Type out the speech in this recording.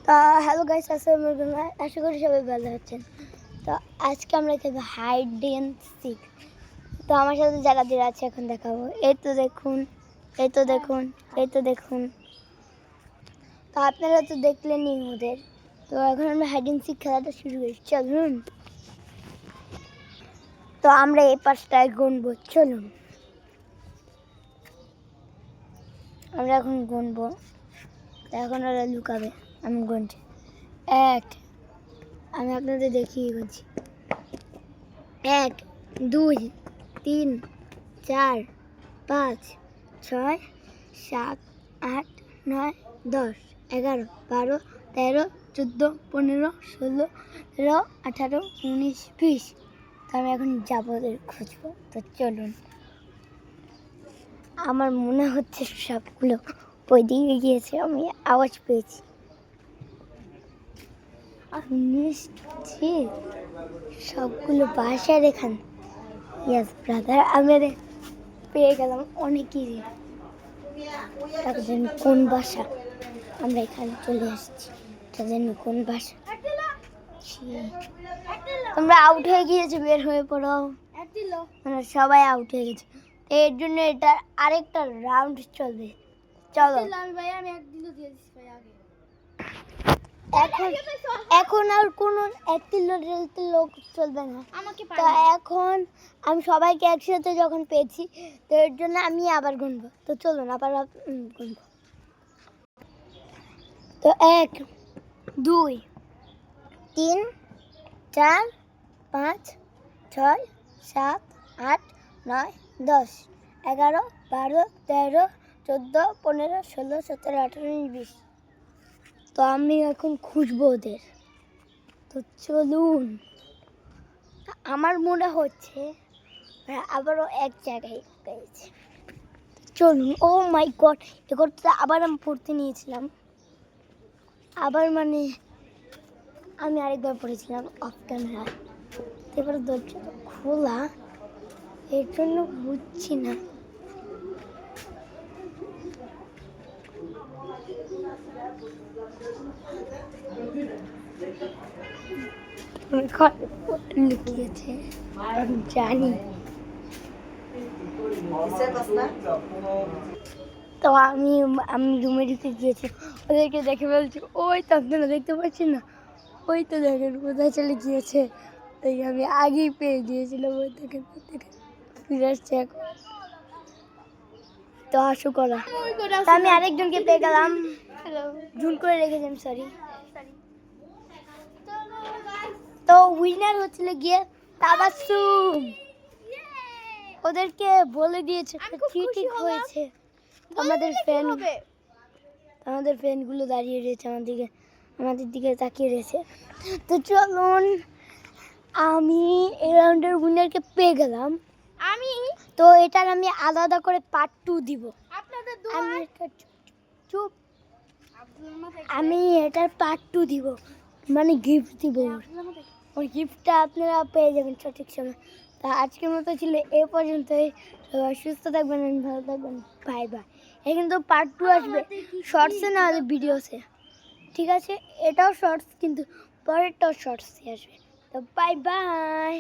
তা hello guys, আসসালামু আলাইকুম। আশা করি সবাই ভালো আছেন। তো আজকে আমরা খেলবো হাইড অ্যান্ড সিক। তো আমার সাথে যারা যারা আছে এখন দেখাবো। এই তো দেখুন, এই তো দেখুন, এই তো দেখুন। তো আপনারা তো দেখলেনই ওদের। তো এখন আমরা হাইড অ্যান্ড সিক খেলাটা শুরু করি, চলুন। তো আমরা এই পাশটায় গুনবো, চলুন। আমরা এখন গুনবো, এখন ওরা লুকাবে। আমি গুনছি, এক, আমি আপনাদের দেখিয়ে বলছি, 1 2 3 4 5 6 7 8 9 10 11 12 13 14 15 16 17 18 19 20। তো আমি এখন যাবো ওদের খুঁজবো। তো চলুন। আমার মনে হচ্ছে সবগুলো ওই দিকে গিয়েছে, আমি আওয়াজ পেয়েছি। আমি নিশ্চিত সবগুলো বাসার এখানে। ইয়েস ব্রাদার, আমি পেয়ে গেলাম অনেকেরই। তাদের কোন বাসা, আমরা এখানে চলে আসছি। তাদের কোন বাসা, তোমরা আউট হয়ে গিয়েছে, বের হয়ে পড়ো। মানে সবাই আউট হয়ে গেছে, এর জন্য এটা আরেকটা রাউন্ড চলবে। চলো, এখন এখন আর কোনো একটি লোক চলবে না। তো এখন আমি সবাইকে একসাথে যখন পেয়েছি, তো এর জন্য আমি আবার গুনবো। তো চলুন আবার গুনবো। তো 1 2 3 4 5 6 7 8 9 10 11 12 13 14 15 16 17 18 19 20। তো আমি এখন খুঁজবো ওদের। তো চলুন, আমার মনে হচ্ছে আবারও এক জায়গায় পেয়েছে। চলুন। ও মাই গড, এ করতে আবার আমি পড়তে নিয়েছিলাম। আবার মানে আমি আরেকবার পড়েছিলাম অফ ক্যামেরা। এবার দরজাটা খোলা, এর জন্য বুঝছি না। লুকিয়েছে, আমি জানি। তো আমি আমি রুমে ঢুকে গিয়েছি, ওদেরকে দেখে বলছি, ওই তো আপনারা দেখতে পাচ্ছেন না, ওই তো দেখেন কোথায় চলে গিয়েছে। তাই আমি আগেই পেয়ে গিয়েছিলাম, ওই থেকে ফিরে আসছে এখন। তো আসু করা, তো আমি আরেকজনকে পেয়ে গেলাম, ঝুল করে রেখেছিলাম, সরি। তো উইনার হচ্ছিল গিয়ে তাবাসসুম। ওদেরকে বলে দিয়েছে ঠিক হয়েছে। আমাদের ফ্রেন্ডগুলো দাঁড়িয়ে রয়েছে আমাদের দিকে তাকিয়ে রয়েছে। তো চলুন, আমি এই রাউন্ডের উইনারকে পেয়ে গেলাম। তো এটার আমি আলাদা করে পার্ট 2 দিব। চুপ, আমি এটার পার্ট 2 দিব, মানে গিফট দিব। ওই গিফটটা আপনারা পেয়ে যাবেন সঠিক সময়। তা আজকের মতো ছিল এ পর্যন্তই। সবাই সুস্থ থাকবেন, ভালো থাকবেন, বাই বাই। এই কিন্তু পার্ট 2 আসবে শর্টসে, না হলে ভিডিওসে, ঠিক আছে? এটাও শর্টস, কিন্তু পরেরটাও শর্টসে আসবে। তো বাই বাই।